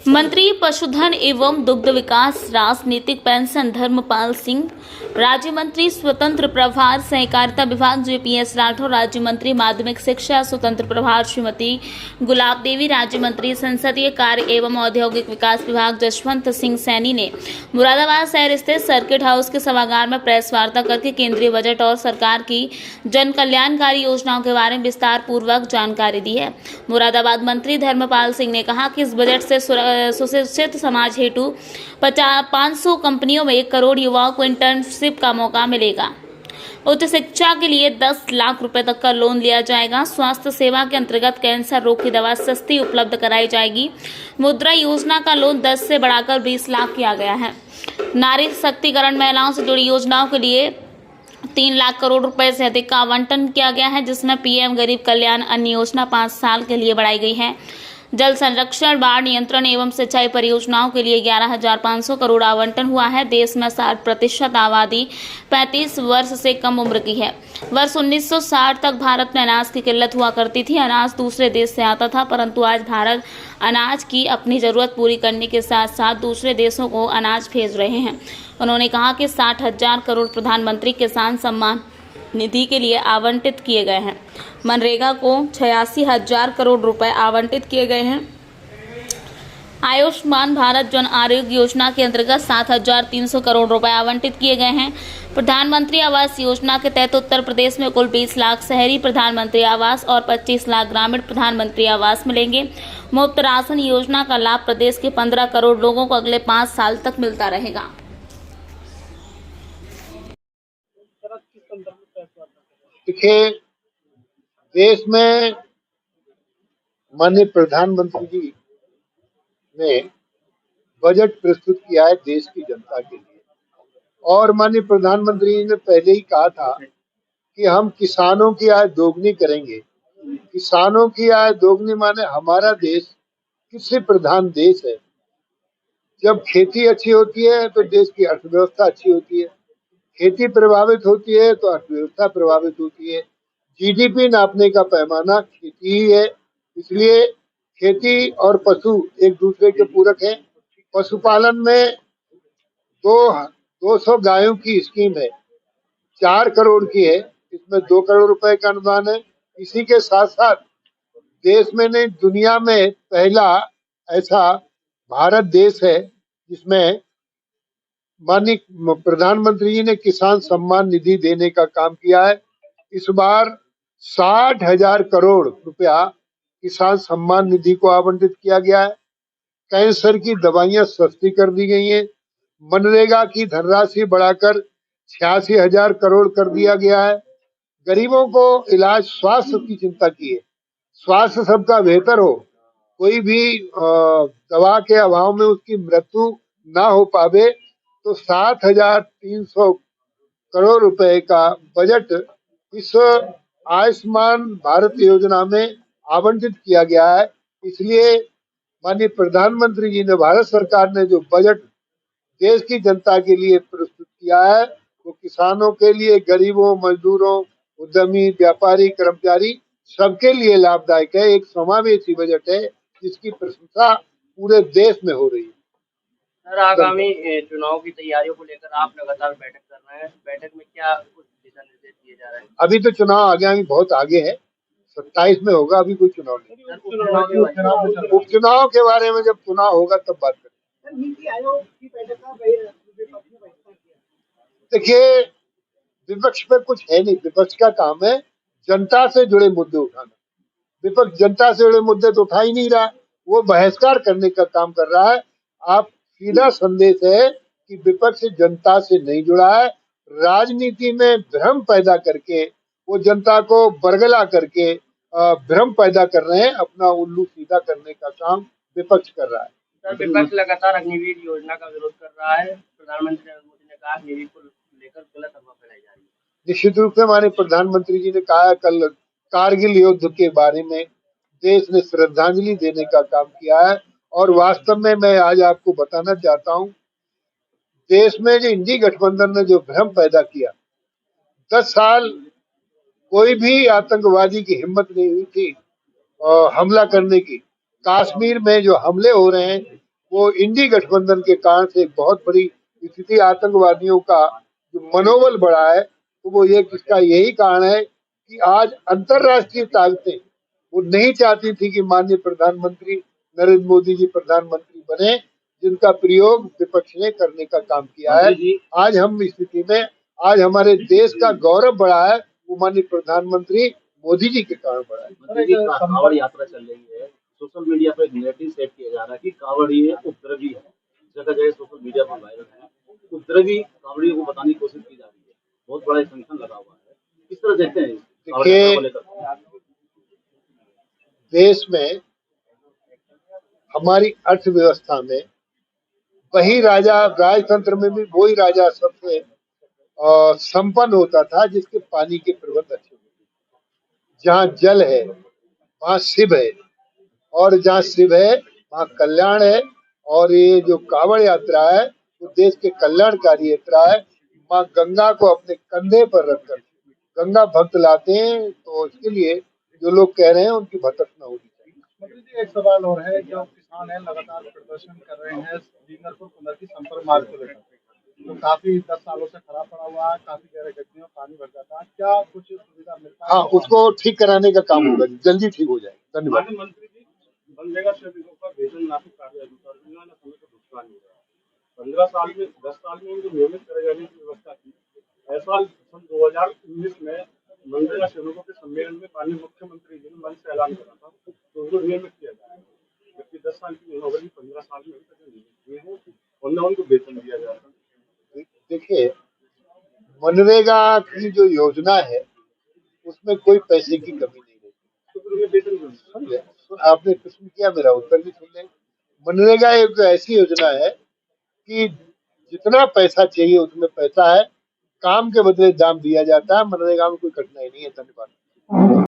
मंत्री पशुधन एवं दुग्ध विकास, राजनीतिक पेंशन धर्मपाल सिंह, राज्य मंत्री स्वतंत्र प्रभार सहकारिता विभाग जेपीएस राठौर, राज्य मंत्री माध्यमिक शिक्षा स्वतंत्र प्रभार श्रीमती गुलाब देवी, राज्य मंत्री संसदीय कार्य एवं औद्योगिक विकास विभाग जसवंत सिंह सैनी ने मुरादाबाद शहर स्थित सर्किट हाउस के सभागार में प्रेस वार्ता करके केंद्रीय बजट और सरकार की जन कल्याणकारी योजनाओं के बारे में विस्तार पूर्वक जानकारी दी है। मुरादाबाद मंत्री धर्मपाल सिंह ने कहा कि इस बजट से सुशिक्षित समाज हेतु 500 कंपनियों में 1 करोड़ युवाओं को इंटर्नशिप का मौका मिलेगा। उच्च शिक्षा के लिए 10 लाख रुपए तक का लोन लिया जाएगा। स्वास्थ्य सेवा के अंतर्गत कैंसर रोग की दवा सस्ती उपलब्ध कराई जाएगी। मुद्रा योजना का लोन 10 से बढ़ाकर 20 लाख किया गया है। नारी शक्तिकरण महिलाओं से जुड़ी योजनाओं के लिए 3 लाख करोड़ रुपए से अधिक का आवंटन किया गया है, जिसमें पीएम गरीब कल्याण अन्न योजना 5 साल के लिए बढ़ाई गई है। जल संरक्षण, बाढ़ नियंत्रण एवं सिंचाई परियोजनाओं के लिए 11,500 करोड़ आवंटन हुआ है। देश में 60% आबादी 35 वर्ष से कम उम्र की है। वर्ष 1960 तक भारत में अनाज की किल्लत हुआ करती थी। अनाज दूसरे देश से आता था, परंतु आज भारत अनाज की अपनी जरूरत पूरी करने के साथ साथ दूसरे देशों को अनाज भेज रहे हैं। उन्होंने कहा कि 60,000 करोड़ प्रधानमंत्री किसान सम्मान निधि के लिए आवंटित किए गए हैं। मनरेगा को 86,000 करोड़ रुपए आवंटित किए गए हैं। आयुष्मान भारत जन आरोग्य योजना के अंतर्गत 7,300 करोड़ रुपए आवंटित किए गए हैं। प्रधानमंत्री आवास योजना के तहत उत्तर प्रदेश में कुल 20 लाख शहरी प्रधानमंत्री आवास और 25 लाख ग्रामीण प्रधानमंत्री आवास मिलेंगे। मुफ्त राशन योजना का लाभ प्रदेश के 15 करोड़ लोगों को अगले 5 साल तक मिलता रहेगा। देखिए, देश में माननीय प्रधानमंत्री जी ने बजट प्रस्तुत किया है देश की जनता के लिए, और माननीय प्रधानमंत्री जी ने पहले ही कहा था कि हम किसानों की आय दोगुनी करेंगे। किसानों की आय दोगुनी माने हमारा देश कृषि प्रधान देश है। जब खेती अच्छी होती है तो देश की अर्थव्यवस्था अच्छी होती है। खेती प्रभावित होती है तो अर्थव्यवस्था प्रभावित होती है। जीडीपी नापने का पैमाना खेती ही है, इसलिए खेती और पशु एक दूसरे के पूरक हैं। पशुपालन में 200 गायों की स्कीम है, 4 करोड़ की है, इसमें 2 करोड़ रुपए का अनुदान है। इसी के साथ साथ देश में नहीं दुनिया में पहला ऐसा भारत देश है जिसमें माननीय प्रधानमंत्री जी ने किसान सम्मान निधि देने का काम किया है। इस बार 60,000 करोड़ रुपया किसान सम्मान निधि को आवंटित किया गया है। कैंसर की दवाइयां सस्ती कर दी गई हैं। मनरेगा की धनराशि बढ़ाकर 86,000 करोड़ कर दिया गया है। गरीबों को इलाज, स्वास्थ्य की चिंता की है, स्वास्थ्य सबका बेहतर हो, कोई भी दवा के अभाव में उसकी मृत्यु ना हो पावे, तो 7,300 करोड़ रुपए का बजट इस आयुष्मान भारत योजना में आवंटित किया गया है। इसलिए माननीय प्रधानमंत्री जी ने, भारत सरकार ने जो बजट देश की जनता के लिए प्रस्तुत किया है वो किसानों के लिए, गरीबों, मजदूरों, उद्यमी, व्यापारी, कर्मचारी सबके लिए लाभदायक है। एक समावेशी बजट है जिसकी प्रशंसा पूरे देश में हो रही है। सर, आगामी चुनाव की तैयारियों को लेकर आप लगातार बैठक कर रहे हैं। बैठक में क्या कुछ दिशा निर्देश दिए जा रहे हैं? अभी तो चुनाव आगे बहुत आगे है, 27 में होगा, अभी कोई चुनाव नहीं। उपचुनाव के बारे में जब चुनाव होगा तब बात करेंगे। नीति आयोग की बैठक का विपक्ष ने बहिष्कार किया। देखिए, विपक्ष पे कुछ है नहीं। विपक्ष का काम है जनता से जुड़े मुद्दे उठाना। विपक्ष जनता से जुड़े मुद्दे तो उठा ही नहीं रहा, वो बहिष्कार करने का काम कर रहा है। आप सीधा संदेश है कि विपक्ष जनता से नहीं जुड़ा है। राजनीति में भ्रम पैदा करके, वो जनता को बरगला करके भ्रम पैदा कर रहे हैं। अपना उल्लू सीधा करने का काम विपक्ष कर रहा है। सर, विपक्ष लगातार अग्निवीर योजना का विरोध कर रहा है। प्रधानमंत्री नरेंद्र मोदी ने कहा अग्निवीर को लेकर गलत अफवाह फैलाई जा रही है। निश्चित रूप से हमारे प्रधानमंत्री जी ने कहा, कल कारगिल युद्ध के बारे में देश ने श्रद्धांजलि देने का काम किया है। और वास्तव में मैं आज आपको बताना चाहता हूं, देश में जो इंडी गठबंधन ने जो भ्रम पैदा किया, 10 साल कोई भी आतंकवादी की हिम्मत नहीं हुई थी हमला करने की। कश्मीर में जो हमले हो रहे हैं वो इंडी गठबंधन के कारण से एक बहुत बड़ी स्थिति, आतंकवादियों का जो मनोबल बढ़ा है, तो वो ये इसका यही कारण है कि आज अंतर्राष्ट्रीय ताकतें वो नहीं चाहती थी कि माननीय प्रधानमंत्री नरेंद्र मोदी जी प्रधानमंत्री बने, जिनका प्रयोग विपक्ष ने करने का काम किया है। आज हम स्थिति में, आज हमारे देश का गौरव बढ़ा है, वो माननीय प्रधानमंत्री मोदी जी के कारण बढ़ा है। कांवड़ यात्रा चल रही है, सोशल मीडिया पर एक नैरेटिव सेट किया जा रहा है कि कांवड़िए उपद्रवी है, जगह जगह सोशल मीडिया पर वायरल है, उपद्रवी कांवड़ियों को बताने की कोशिश की जा रही है, बहुत बड़ा संगठन लगा हुआ है, किस तरह देखते हैं? देखिए, देश में हमारी अर्थव्यवस्था में वही राजा, राजतंत्र में भी वही राजा सबसे संपन्न होता था जिसके पानी के प्रबंध अच्छे होते थे। जहाँ जल है वहाँ शिव है, और जहाँ शिव है वहाँ कल्याण है। और ये जो कांवड़ यात्रा है वो देश के कल्याणकारी यात्रा है। माँ गंगा को अपने कंधे पर रखकर गंगा भक्त लाते हैं, तो इसके लिए जो लोग कह रहे हैं उनकी भटकना होगी। मंत्री जी, एक सवाल और है, जो किसान है लगातार प्रदर्शन कर रहे हैं डींगरपुर कुंदरकी संपर्क मार्ग को लेकर, तो काफी 10 सालों से खराब पड़ा हुआ है, काफी गहरे गड्ढे में पानी भर जाता है, क्या कुछ सुविधा मिलता है? हाँ, उसको ठीक कराने का काम होगा, जल्दी ठीक हो जाएगा। धन्यवाद। मंत्री जी, मनरेगा श्रमिकों का वेतन राशि कार्य अनुसार समय पर भुगतान हो रहा है। 15 साल में 10 साल में उनको नियमित करे जाने की व्यवस्था की। ऐसा सन 2019 में मनरेगा श्रमिकों के सम्मेलन में माननीय मुख्यमंत्री जी ने मंच से ऐलान करा था, तो उनको नियमित किया जाएगा, जबकि 10 साल की नौकरी 15 साल में नियमित हुए हैं और न उनको वेतन दिया जा रहा है। देखिए, मनरेगा की जो योजना है उसमें कोई पैसे की कमी नहीं रहती। तो आपने प्रश्न किया, मेरा उत्तर भी सुन लें। मनरेगा एक ऐसी योजना है कि जितना पैसा चाहिए उसमें पैसा है, काम के बदले दाम दिया जाता है। मनरेगा में कोई कठिनाई नहीं है। धन्यवाद।